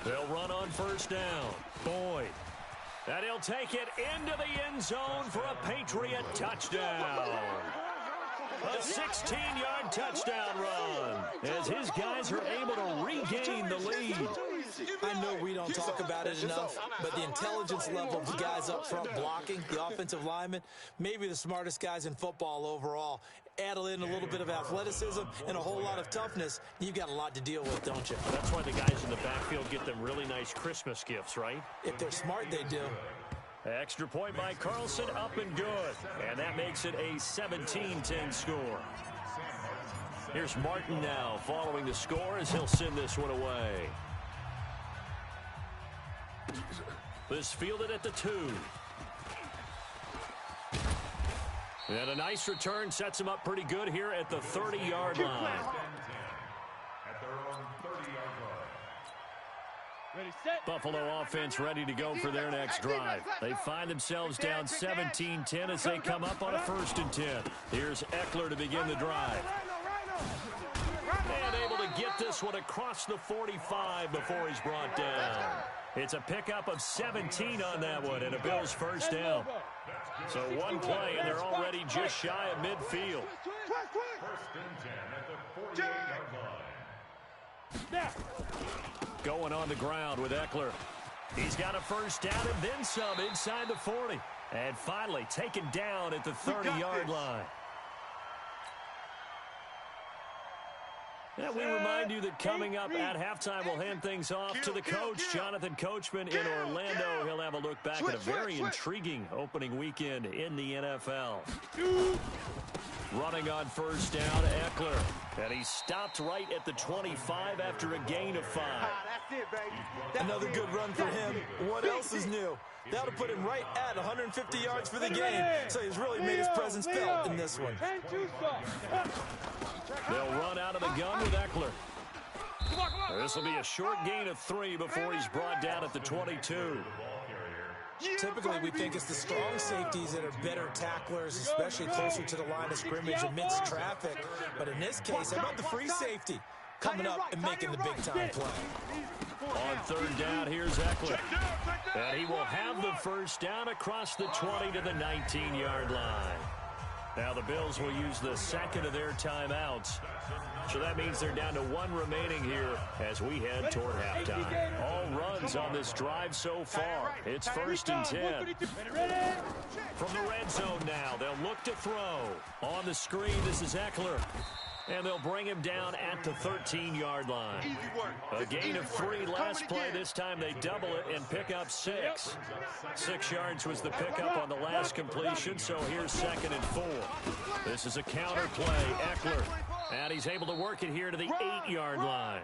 They'll run on first down. Boyd. And he'll take it into the end zone for a Patriot touchdown. A 16-yard touchdown run as his guys are able to regain the lead. I know we don't talk about it enough, but the intelligence level of the guys up front blocking, the offensive linemen, maybe the smartest guys in football overall. Add in a little bit of athleticism and a whole lot of toughness, you've got a lot to deal with, don't you? That's why the guys in the backfield get them really nice Christmas gifts, right? If they're smart, they do. Extra point by Carlson, up and good. And that makes it a 17-10 score. Here's Martin now following the score as he'll send this one away. This fielded at the 2. And a nice return sets him up pretty good here at the 30-yard line. At their own 30-yard line. Ready, set. Buffalo offense ready to go for their next drive. They find themselves down 17-10 as they come up on a 1st and 10. Here's Eckler to begin the drive. And able to get this one across the 45 before he's brought down. It's a pickup of 17 on that one and a Bills first down. So one play and they're already just shy of midfield. 1st and 10 at the 48-yard line. Going on the ground with Eckler. He's got a first down and then some inside the 40. And finally taken down at the 30-yard line. And we remind you that coming up at halftime, we'll hand things off to the coach, Jonathan Coachman in Orlando. He'll have a look back at a very intriguing opening weekend in the NFL. Running on first down, Eckler. And he stopped right at the 25 after a gain of 5. That's it, baby. Another good run for him. What else is new? That'll put him right at 150 yards for the game. So he's really made his presence felt in this one. They'll run out of the gun with Eckler. This will be a short gain of 3 before he's brought down at the 22. Typically, we think it's the strong safeties that are better tacklers, especially closer to the line of scrimmage amidst traffic. But in this case, how about the free safety coming up and making the big-time play? On 3rd down, here's Eckler. And he will have the first down across the 20 to the 19-yard line. Now the Bills will use the second of their timeouts. So that means they're down to 1 remaining here as we head toward halftime. All runs on this drive so far. It's 1st and 10. From the red zone now, they'll look to throw. On the screen, this is Eckler. And they'll bring him down at the 13-yard line. A gain of 3 last play. This time they double it and pick up 6. 6 yards was the pickup on the last completion, so here's 2nd and 4. This is a counter play. Eckler. And he's able to work it here to the 8-yard line.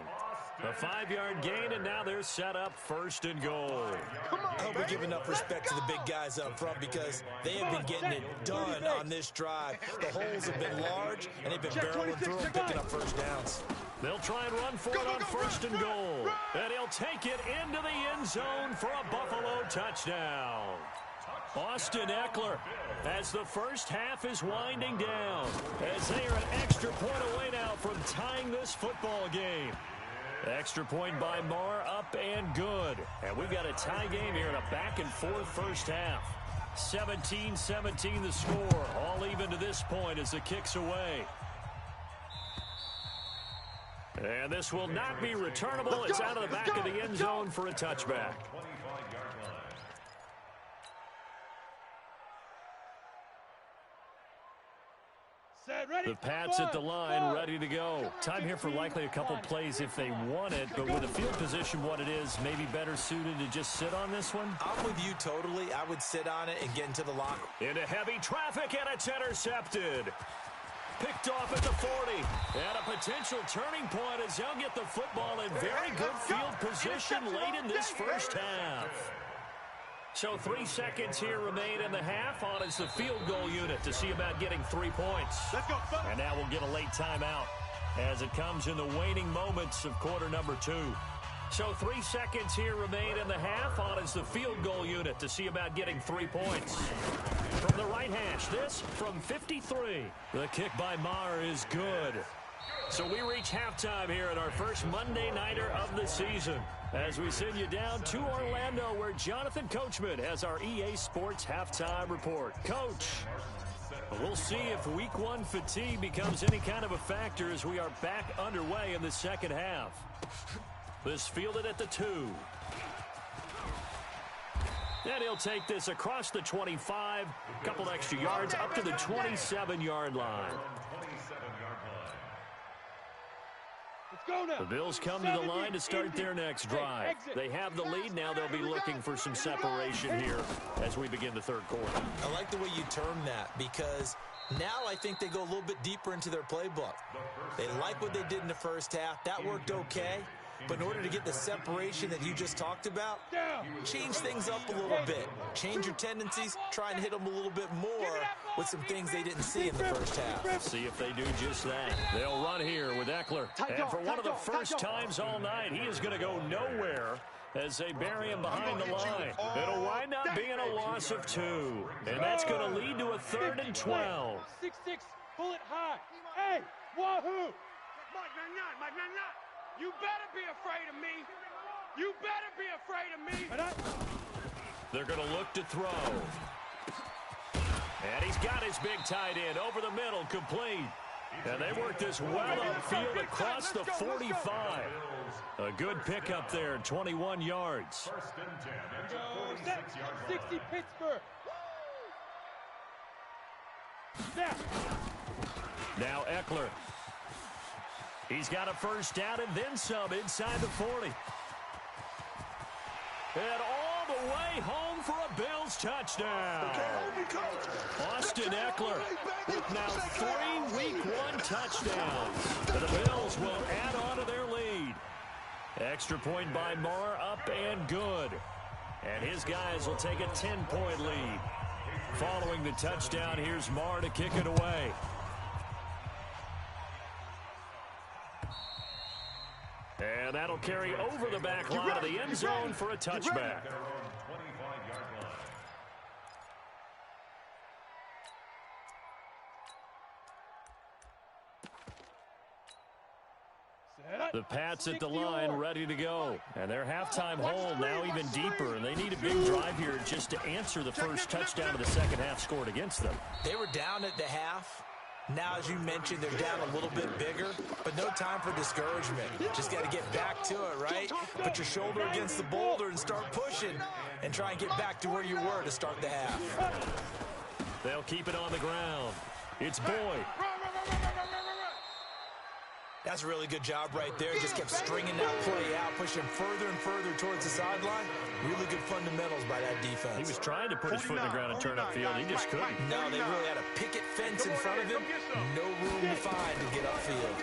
A 5-yard gain, and now they're set up 1st and goal. I hope we give enough respect to the big guys up front because they have been getting it done on this drive. The holes have been large, and they've been barreling through them, picking up first downs. They'll try and run for it on 1st and goal. And he'll take it into the end zone for a Buffalo touchdown. Austin Eckler, as the first half is winding down, as they are an extra point away now from tying this football game. Extra point by Marr, up and good. And we've got a tie game here in a back-and-forth first half. 17-17 the score, all even to this point as the kick's away. And this will not be returnable. It's out of the back of the end zone for a touchback. The Pats at the line, ready to go. Time here for likely a couple plays if they want it, but with the field position what it is, maybe better suited to just sit on this one? I'm with you totally. I would sit on it and get into the locker. Into heavy traffic, and it's intercepted. Picked off at the 40. And a potential turning point as they'll get the football in very good field position late in this first half. So 3 seconds here remain in the half on as the field goal unit to see about getting 3 points. And now we'll get a late timeout as it comes in the waning moments of quarter number 2. So 3 seconds here remain in the half on as the field goal unit to see about getting 3 points. From the right hash, this from 53. The kick by Marr is good. So we reach halftime here at our first Monday Nighter of the season as we send you down to Orlando where Jonathan Coachman has our EA Sports Halftime Report. Coach, we'll see if Week 1 fatigue becomes any kind of a factor as we are back underway in the second half. This fielded at the 2. And he'll take this across the 25, a couple extra yards up to the 27-yard line. The Bills come to the line to start their next drive. They have the lead. Now they'll be looking for some separation here as we begin the third quarter. I like the way you term that because now I think they go a little bit deeper into their playbook. They like what they did in the first half. That worked okay. But in order to get the separation that you just talked about, change things up a little bit. Change your tendencies. Try and hit them a little bit more with some things they didn't see in the first half. See if they do just that. They'll run here with Eckler. And for one of the first times all night, he is going to go nowhere as they bury him behind the line. It'll wind up being a loss of 2. And that's going to lead to a 3rd and 12. 6-6, pull it high. Hey, wahoo! You better be afraid of me. You better be afraid of me. They're going to look to throw. And he's got his big tight end over the middle, complete. And they work this well upfield across the 45. A good pickup there, 21 yards. 60 Pittsburgh. Now Eckler. He's got a first down and then some inside the 40. And all the way home for a Bills touchdown. Austin Eckler with now 3 Week 1 touchdowns. And the Bills will add on to their lead. Extra point by Marr, up and good. And his guys will take a 10-point lead. Following the touchdown, here's Marr to kick it away. And that'll carry over the back line of the end zone for a touchback. The Pats at the line, ready to go. And their halftime hole now even deeper. And they need a big drive here just to answer the first touchdown of the second half scored against them. They were down at the half. Now, as you mentioned, they're down a little bit bigger, but no time for discouragement. Just got to get back to it, right? Put your shoulder against the boulder and start pushing and try and get back to where you were to start the half. They'll keep it on the ground. It's Boyd. That's a really good job right there. Just kept stringing that play out, pushing further and further towards the sideline. Really good fundamentals by that defense. He was trying to put his foot in the ground and turn upfield. He just couldn't. No, they really had a picket fence in front of him. No room to find to get upfield.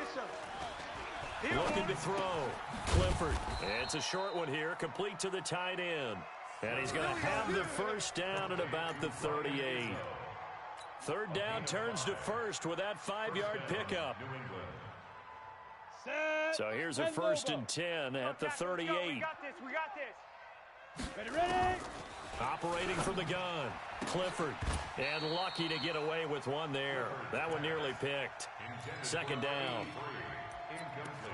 Looking to throw. Clifford. It's a short one here, complete to the tight end. And he's going to have the first down at about the 38. Third down turns to first with that 5-yard pickup. So here's a 1st and 10 at the 38. We got this. Ready? Operating from the gun. Clifford. And lucky to get away with one there. That one nearly picked. Second down.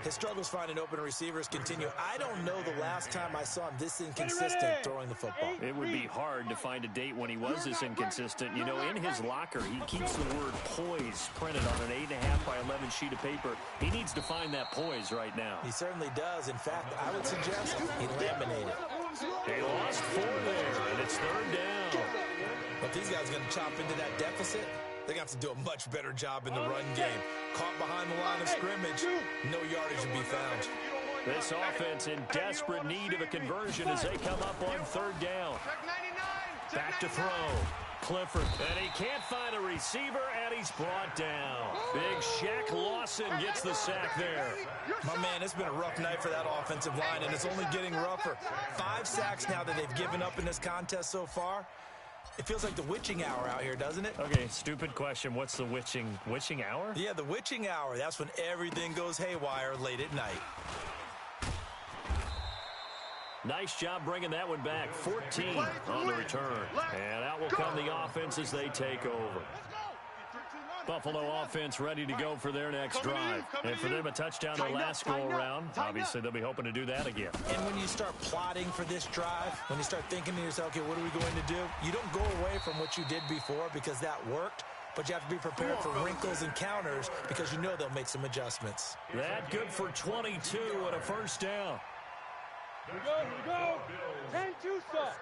His struggles finding open receivers continue. I don't know the last time I saw him this inconsistent throwing the football. It would be hard to find a date when he was this inconsistent. You know, in his locker, he keeps the word poise printed on an 8.5 by 11 sheet of paper. He needs to find that poise right now. He certainly does. In fact, I would suggest he laminate it. They lost 4 there, and it's third down. But these guys are going to chop into that deficit. They're going to have to do a much better job in the run game. Caught behind the line of scrimmage, no yardage to be found. This offense in desperate need of a conversion as they come up on third down. Back to throw. Clifford, and he can't find a receiver, and he's brought down. Big Shaq Lawson gets the sack there. My man, it's been a rough night for that offensive line, and it's only getting rougher. 5 sacks now that they've given up in this contest so far. It feels like the witching hour out here, doesn't it? Okay, stupid question. What's the witching hour? Yeah, the witching hour. That's when everything goes haywire late at night. Nice job bringing that one back. 14 on the return. And out will come the offense as they take over. Buffalo offense ready to go for their next drive. And for them, a touchdown their last go-around. Obviously, they'll be hoping to do that again. And when you start plotting for this drive, when you start thinking to yourself, okay, what are we going to do? You don't go away from what you did before because that worked, but you have to be prepared for wrinkles and counters because you know they'll make some adjustments. That good for 22 and a first down. Here we go. 10-2 stuff.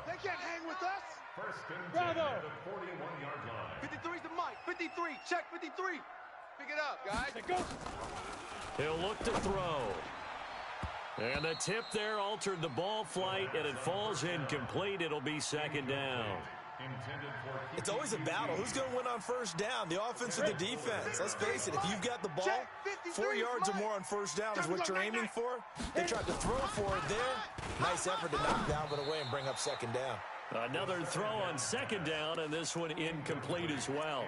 They can't hang with us. First and 10 Bravo. at the 41-yard line. 53's the mic. 53. Check 53. Pick it up, guys. There goes. He'll look to throw. And the tip there altered the ball flight, and it falls incomplete. It'll be second down. It's always a battle. Who's going to win on first down, the offense or the defense? Let's face it, if you've got the ball, 4 yards or more on first down is what you're aiming for. They tried to throw for it there. Nice effort to knock down but away and bring up second down. Another throw on second down, and this one incomplete as well.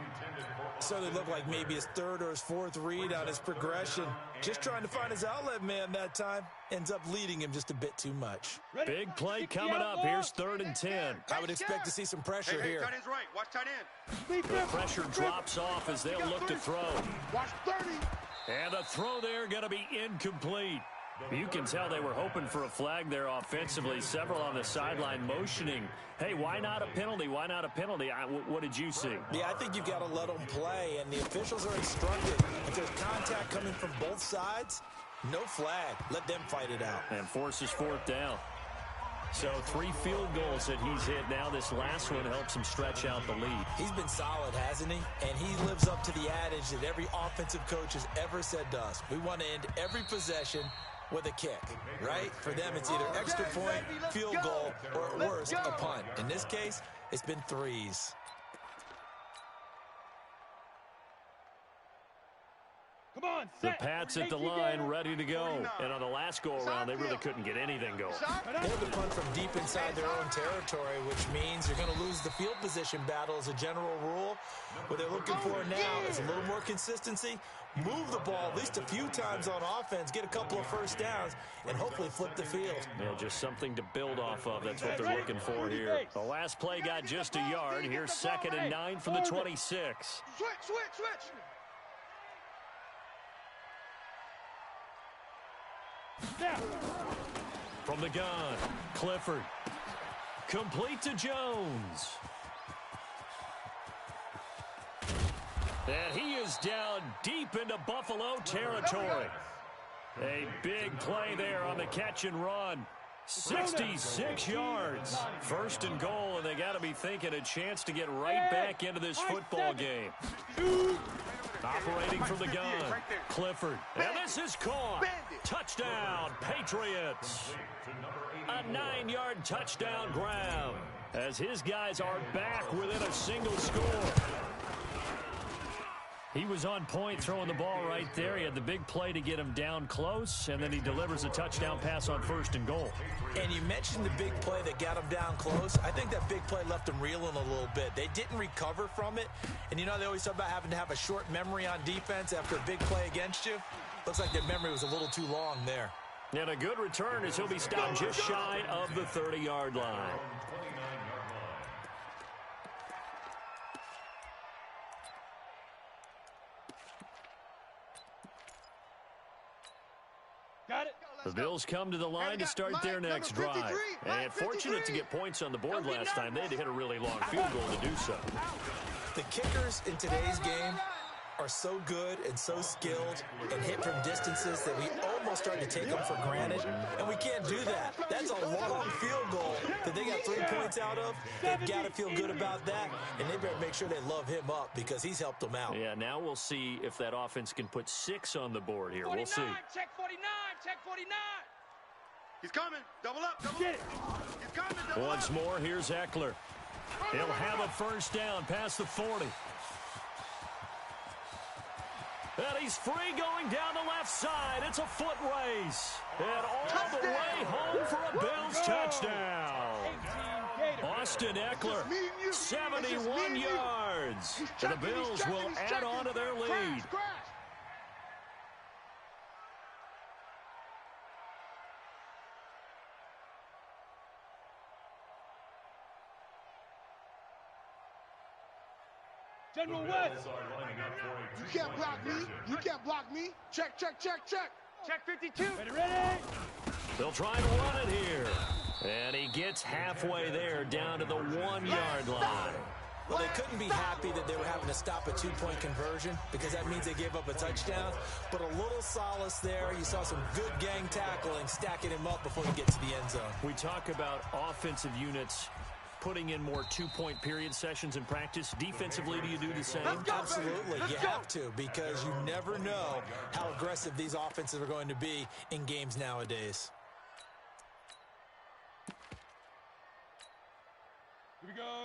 So they look like maybe his third or his fourth read on his progression. Just trying to find his outlet man that time. Ends up leading him just a bit too much. Big play coming up. Here's 3rd and 10. I would expect to see some pressure here. Tight end's right. Watch tight end. The pressure drops off as they'll look to throw. Watch 30. And the throw there going to be incomplete. You can tell they were hoping for a flag there offensively. Several on the sideline motioning. Hey, why not a penalty? Why not a penalty? What did you see? Yeah, I think you've got to let them play, and the officials are instructed. If there's contact coming from both sides, no flag. Let them fight it out. And forces 4th down. So 3 field goals that he's hit now. This last one helps him stretch out the lead. He's been solid, hasn't he? And he lives up to the adage that every offensive coach has ever said to us. We want to end every possession with a kick, right? For them, it's either extra point, field goal, or at worst, a punt. In this case, it's been 3s. Come on, The Pats at the line, ready to go. And on the last go-around, they really couldn't get anything going. They have to punt from deep inside their own territory, which means you're going to lose the field position battle as a general rule. What they're looking for now is a little more consistency, move the ball at least a few times on offense, get a couple of first downs, and hopefully flip the field. Yeah, just something to build off of. That's what they're looking for here. The last play got just a yard. Here's 2nd and 9 from the 26. Switch. From the gun, Clifford. Complete to Jones. And he is down deep into Buffalo territory. A big play there on the catch and run. 66 yards. 1st and goal, and they got to be thinking a chance to get right back into this football game. Operating from the gun, Clifford. And this is caught. Touchdown, Patriots. A 9-yard touchdown grab as his guys are back within a single score. He was on point throwing the ball right there. He had the big play to get him down close, and then he delivers a touchdown pass on 1st and goal. And you mentioned the big play that got him down close. I think that big play left him reeling a little bit. They didn't recover from it. And you know they always talk about having to have a short memory on defense after a big play against you. Looks like their memory was a little too long there. And a good return as he'll be stopped just shy of the 30-yard line. Got it. The Bills come to the line to start their next drive. And fortunate to get points on the board last time. They had to hit a really long field goal to do so. The kickers in today's game are so good and so skilled and hit from distances that we almost start to take them for granted, and we can't do that. That's a long field goal that they got 3 points out of. They've got to feel good about that, and they better make sure they love him up because he's helped them out. Yeah, now we'll see if that offense can put 6 on the board here. We'll see. Check 49. Check 49. He's coming. Double up. Get it. He's coming. Double Once up. more, here's Eckler. He'll have a first down past the 40. And he's free going down the left side. It's a foot race. And all the way home for a Bills touchdown. Austin Eckler, 71 yards. And the Bills will add on to their lead. General West. You can't block me. You can't block me. Check, check, check, check. Check 52. Ready. They'll try and run it here. And he gets halfway there, down to the 1-yard line. Well, they couldn't be happy that they were having to stop a 2-point conversion because that means they gave up a touchdown. But a little solace there. You saw some good gang tackling, stacking him up before he gets to the end zone. We talk about offensive units putting in more 2-point period sessions in practice. Defensively, do you do the same? Absolutely. You have to, because you never know how aggressive these offenses are going to be in games nowadays.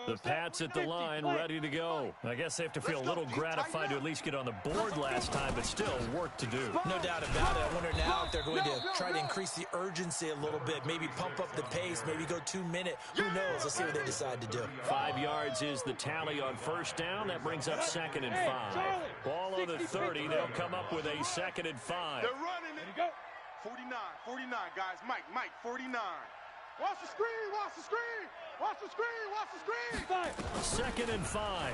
The Pats at the line, ready to go. I guess they have to feel a little gratified to at least get on the board last time, but still work to do. No doubt about it. I wonder now if they're going to try to increase the urgency a little bit, maybe pump up the pace, maybe go 2-minute. Who knows? Let's see what they decide to do. 5 yards is the tally on first down. That brings up 2nd and 5. Ball on the 30. They'll come up with a 2nd and 5. They're running it. 49, guys. Mike, 49. Watch the screen, watch the screen. Watch the screen, watch the screen. 2nd and 5.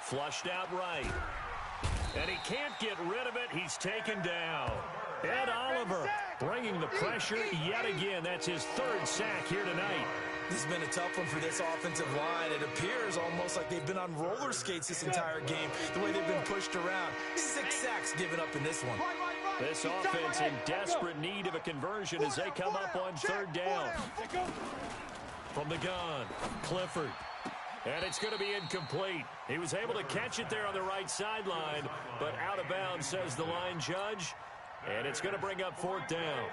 Flushed out right. And he can't get rid of it. He's taken down. Ed Oliver bringing the pressure yet again. That's his 3rd sack here tonight. This has been a tough one for this offensive line. It appears almost like they've been on roller skates this entire game, the way they've been pushed around. 6 sacks given up in this one. This offense in desperate need of a conversion as they come up on 3rd down. From the gun, Clifford. And it's going to be incomplete. He was able to catch it there on the right sideline, but out of bounds, says the line judge. And it's going to bring up 4th down.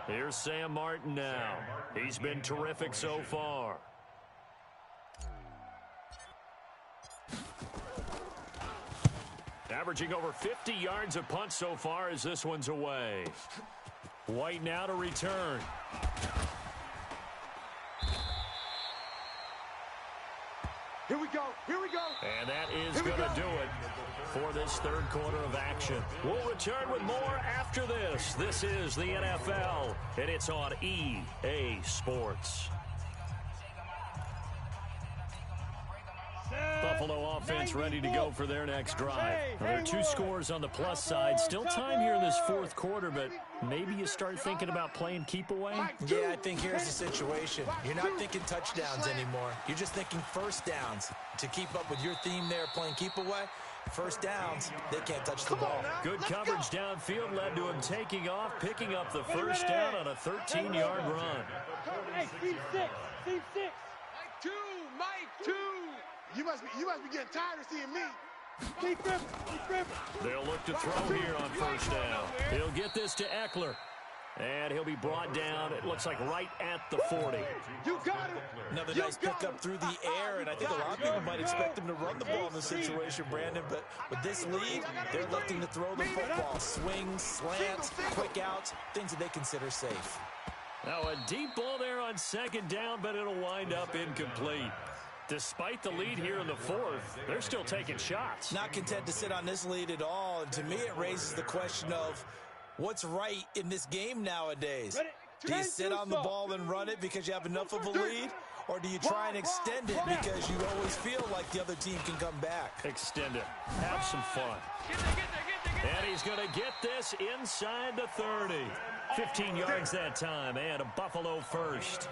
Here's Sam Martin now. He's been terrific so far. Averaging over 50 yards a punt so far as this one's away. White now to return. Here we go. And that is going to do it for this 3rd quarter of action. We'll return with more after this. This is the NFL, and it's on EA Sports. Buffalo offense ready to go for their next drive. Now, there are 2 scores on the plus side. Still time here in this 4th quarter, but maybe you start thinking about playing keep away? Yeah, I think here's the situation. You're not thinking touchdowns anymore. You're just thinking first downs. To keep up with your theme there, playing keep away, first downs, they can't touch the ball. Good coverage downfield led to him taking off, picking up the first down on a 13-yard run. Hey, team 6. Team 6. Mike 2. You must be getting tired of seeing me. Keep Griffin. They'll look to throw here on first down. He'll get this to Eckler. And he'll be brought down, it looks like right at the 40. You got it. Another nice pickup through the air, and I think a lot of people might expect him to run the ball in this situation, Brandon. But with this lead, they're looking to throw the football. Swings, slants, quick outs, things that they consider safe. Now a deep ball there on 2nd down, but it'll wind up incomplete. Despite the lead here in the 4th, they're still taking shots. Not content to sit on this lead at all, and to me it raises the question of what's right in this game nowadays. Do you sit on the ball and run it because you have enough of a lead, or do you try and extend it because you always feel like the other team can come back? Extend it. Have some fun. And he's going to get this inside the 30. 15 yards that time, and a Buffalo first.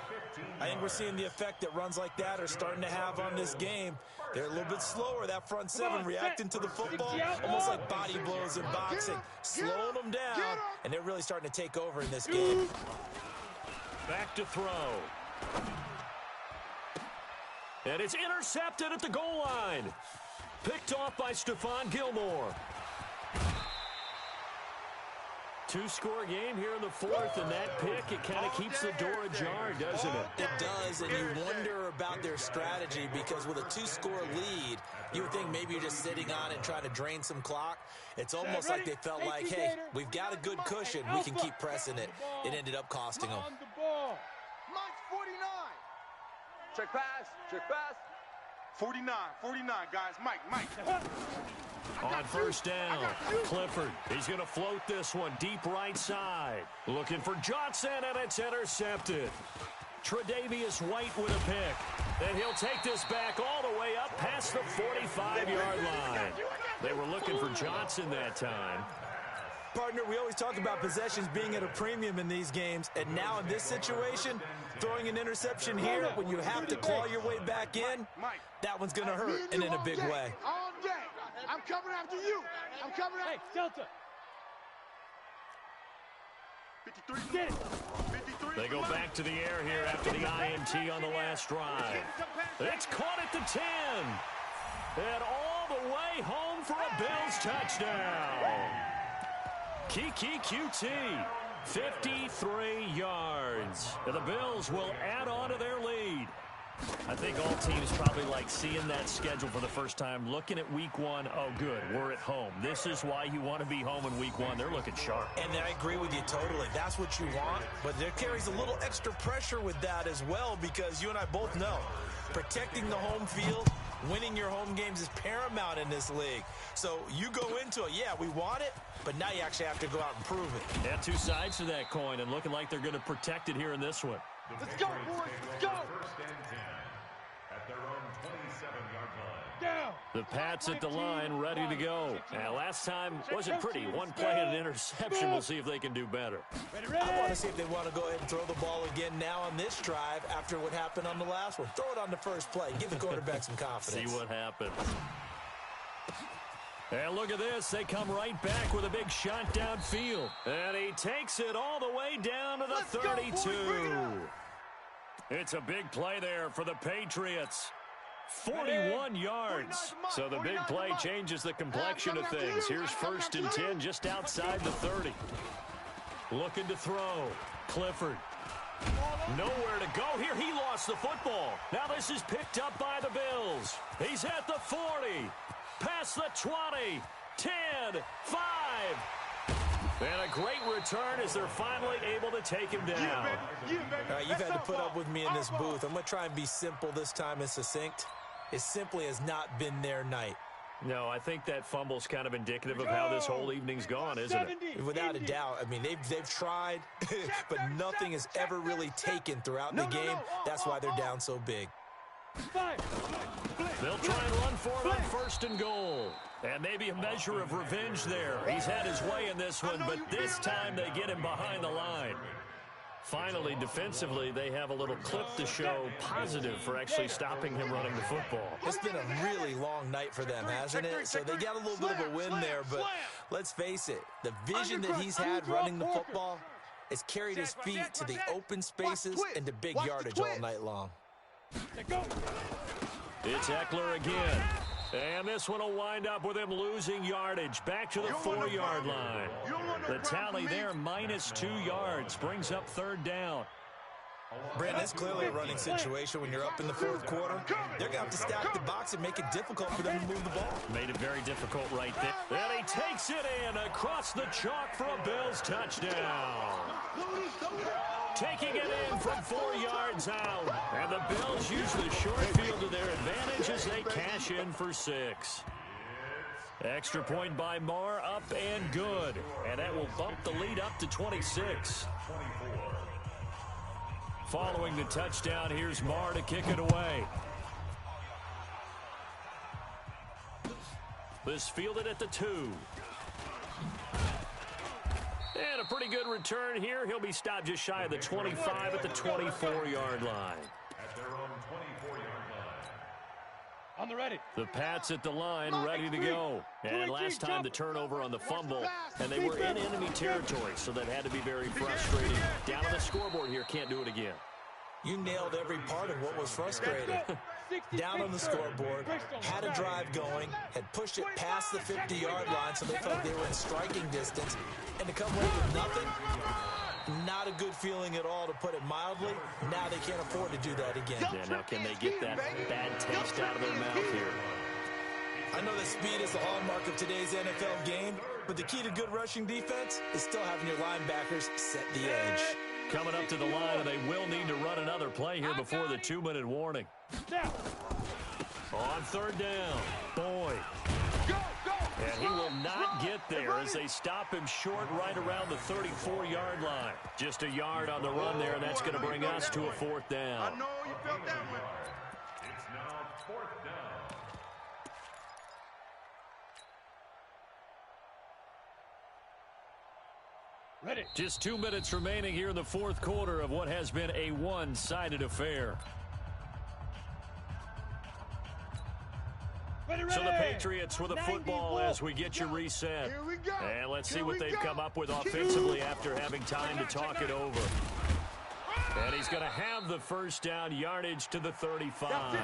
I think we're seeing the effect that runs like that are starting to have on this game. They're a little bit slower, that front 7, reacting to the football, almost like body blows in boxing, slowing them down, and they're really starting to take over in this game. Back to throw. And it's intercepted at the goal line. Picked off by Stephon Gilmore. 2-score game here in the 4th, and that pick, it kind of keeps the door ajar, doesn't it? It does, and you wonder about their strategy because with a 2-score lead, you would think maybe you're just sitting on it trying to drain some clock. It's almost like they felt like, hey, we've got a good cushion. We can keep pressing it. It ended up costing them. Mike's 49. Check pass. 49, guys. Mike. On first down, Clifford, he's going to float this one deep right side. Looking for Johnson, and it's intercepted. Tre'Davious White with a pick. And he'll take this back all the way up past the 45-yard line. They were looking for Johnson that time. Partner, we always talk about possessions being at a premium in these games, and now in this situation, throwing an interception here when you have to claw your way back in, that one's going to hurt, and in a big way. All day. I'm coming after you. I'm coming after Hey, Delta. 53. Get it. 53. They go back to the air here after the INT on the last drive. It's caught at the 10. And all the way home for a Bills touchdown. Kiki QT, 53 yards. And the Bills will add on to their lead. I think all teams probably like seeing that schedule for the first time, looking at week one. Oh, good, we're at home. This is why you want to be home in week one. They're looking sharp. And I agree with you totally. That's what you want. But there carries a little extra pressure with that as well, because you and I both know protecting the home field, winning your home games is paramount in this league. So you go into it, yeah, we want it, but now you actually have to go out and prove it. Yeah, two sides to that coin, and looking like they're going to protect it here in this one. Let's go, boys. Let's go. First and 10 at their own 27-yard line. Down. The Pats at the line, ready to go. Now, last time wasn't pretty. One play and an interception. We'll see if they can do better. I want to see if they want to go ahead and throw the ball again now on this drive after what happened on the last one. Throw it on the first play. Give the quarterback some confidence. See what happens. And look at this. They come right back with a big shot downfield. And he takes it all the way down to the 32. It's a big play there for the Patriots. 41 yards. So the big play changes the complexion of things. Here's 1st and 10 just outside the 30. Looking to throw. Clifford. Nowhere to go here. He lost the football. Now this is picked up by the Bills. He's at the 40. Past the 20. 10. 5. And a great return as they're finally able to take him down. All right, you've had to put up with me in this booth. I'm going to try and be simple this time and succinct. It simply has not been their night. No, I think that fumble's kind of indicative of how this whole evening's gone, isn't it? Without a doubt. I mean, they've tried, but nothing has ever really taken throughout the game. That's why they're down so big. They'll try and run for it on 1st and goal. And maybe a measure of revenge there. He's had his way in this one, but this time they get him behind the line. Finally, defensively, they have a little clip to show positive for actually stopping him running the football. It's been a really long night for them, hasn't it? So they got a little bit of a win there, but let's face it, the vision that he's had running the football has carried his feet to the open spaces and to big yardage all night long. It's Eckler again. And this one will wind up with him losing yardage back to the 4-yard line. The tally there, -2 yards, brings up 3rd down. Brandon, that's clearly a running situation when you're up in the 4th quarter. They're going to have to stack the box and make it difficult for them to move the ball. Made it very difficult right there. And he takes it in across the chalk for a Bills touchdown. Taking it in from 4 yards out. And the Bills use the short field to their advantage as they cash in for 6. Extra point by Marr, up and good. And that will bump the lead up to 26. Following the touchdown, here's Marr to kick it away. This fielded at the 2. And a pretty good return here. He'll be stopped just shy of the 25 at the 24-yard line. At their own 24-yard line. On the ready. The Pats at the line, ready to go. And last time the turnover on the fumble, and they were in enemy territory, so that had to be very frustrating. Down on the scoreboard here, can't do it again. You nailed every part of what was frustrating. Down on the scoreboard, had a drive going, had pushed it past the 50-yard line so they felt they were in striking distance, and to come away with nothing, not a good feeling at all, to put it mildly. Now they can't afford to do that again. Yeah, now can they get that bad taste out of their mouth here? I know that speed is the hallmark of today's NFL game, but the key to good rushing defense is still having your linebackers set the edge. Coming up to the line, and they will need to run another play here before the 2-minute warning. On 3rd down, Boyd. And he will not get there as they stop him short right around the 34-yard line. Just a yard on the run there, and that's going to bring us to a fourth down. I know you felt that one. It's now fourth down. Ready. Just 2 minutes remaining here in the fourth quarter of what has been a one-sided affair. Ready, So the Patriots with the football as we get you reset. Here we go. And let's see what they've come up with offensively after having time to talk it over. And he's going to have the first down, yardage to the 35.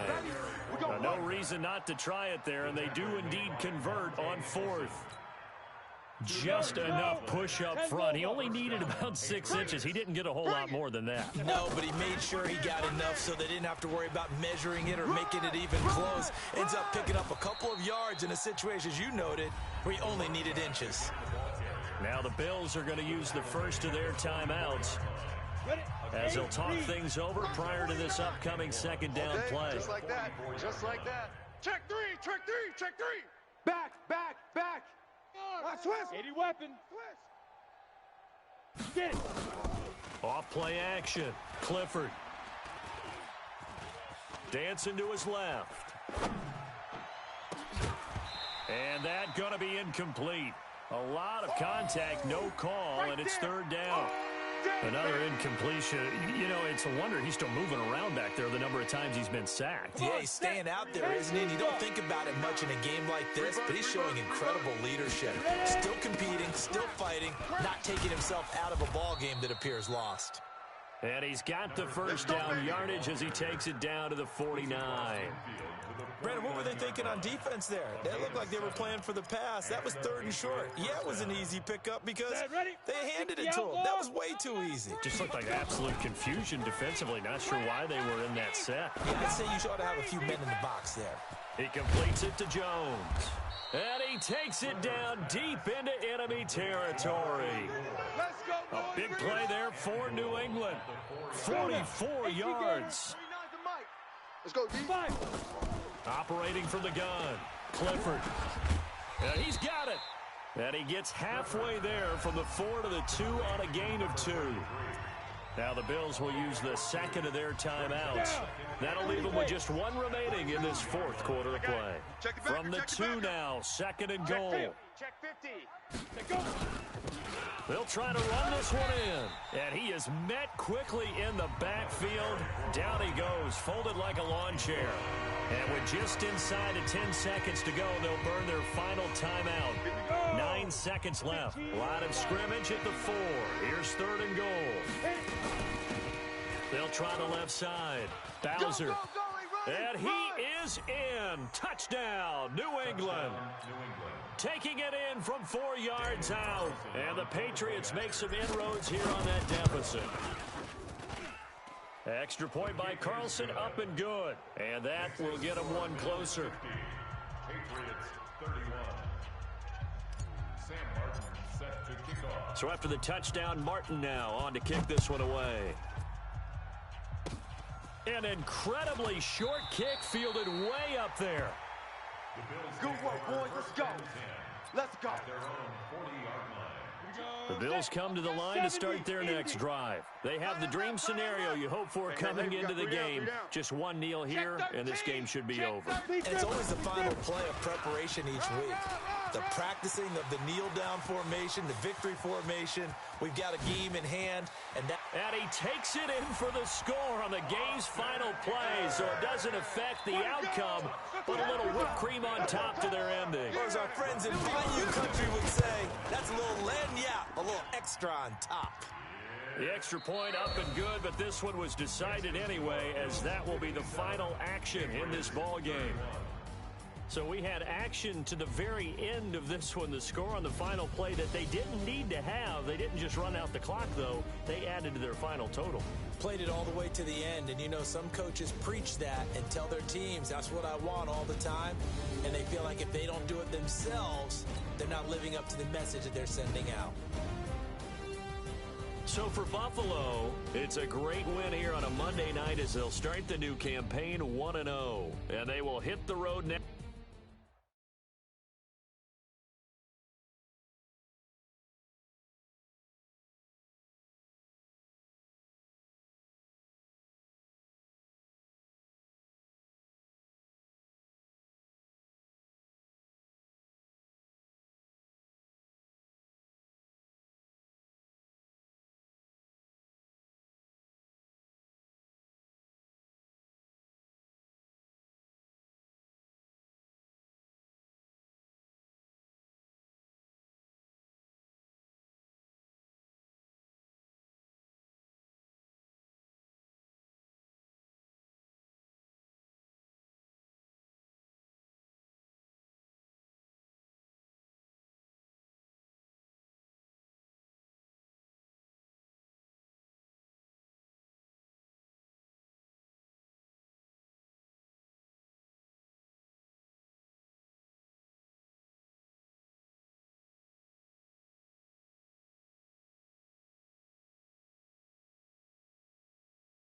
No reason not to try it there, and they do indeed convert on fourth. Just enough push up front. He only needed about 6 inches. He didn't get a whole lot more than that. No, but he made sure he got enough so they didn't have to worry about measuring it or making it even close. Ends up picking up a couple of yards in a situation, as you noted, where he only needed inches. Now the Bills are going to use the first of their timeouts as they'll talk things over prior to this upcoming second down play. Just like that. Just like that. Check three. Check three. Check three. Back. Back. Back. Twist. 80 weapon. Twist. Get it. Off play action. Clifford. Dancing to his left. And that going to be incomplete. A lot of contact, no call, and it's third down. Another incompletion. You know, it's a wonder he's still moving around back there the number of times he's been sacked. Yeah, he's staying out there, isn't he? And you don't think about it much in a game like this, but he's showing incredible leadership. Still competing, still fighting, not taking himself out of a ball game that appears lost. And he's got the first down yardage as he takes it down to the 49. Brandon, what were they thinking on defense there? They looked like they were playing for the pass. That was third and short. Yeah, it was an easy pickup because they handed it to him. That was way too easy. Just looked like absolute confusion defensively. Not sure why they were in that set. Yeah, I'd say you ought to have a few men in the box there. He completes it to Jones. And he takes it down deep into enemy territory. Let's go, A big play there for New England. 44 yards. Let's go, D. Operating from the gun. Clifford. And he's got it. And he gets halfway there from the 4 to the 2 on a gain of 2. Now the Bills will use the second of their timeouts. That'll leave them with just one remaining in this fourth quarter of play. From the 2 now, second and goal. Check 50. They'll try to run this one in. And he is met quickly in the backfield. Down he goes, folded like a lawn chair. And with just inside of 10 seconds to go, they'll burn their final timeout. 9 seconds left. Line of scrimmage at the 4. Here's third and goal. They'll try the left side. Bowser. And he is in. Touchdown, New England. Taking it in from 4 yards out. And the Patriots make some inroads here on that deficit. Extra point by Carlson, up and good. And that will get them one closer. Patriots 31. Sam Martin set to kick off. So after the touchdown, Martin now on to kick this one away. An incredibly short kick fielded way up there. Good work, boys. Let's go. Let's go. Their own 40-yard line. The Bills come to the line to start their next drive. They have the dream scenario you hope for coming into the game. Just one kneel here, and this game should be over. And it's always the final play of preparation each week. The practicing of the kneel-down formation, the victory formation. We've got a game in hand. And he takes it in for the score on the game's final play, so it doesn't affect the outcome, but a little whipped cream on top to their ending. Or as our friends in Bayou country would say, that's a little lagniappe, a little extra on top. The extra point up and good, but this one was decided anyway, as that will be the final action in this ball game. So we had action to the very end of this one, the score on the final play that they didn't need to have. They didn't just run out the clock, though. They added to their final total. Played it all the way to the end, and you know some coaches preach that and tell their teams, that's what I want all the time, and they feel like if they don't do it themselves, they're not living up to the message that they're sending out. So for Buffalo, it's a great win here on a Monday night as they'll start the new campaign 1-0, and they will hit the road next.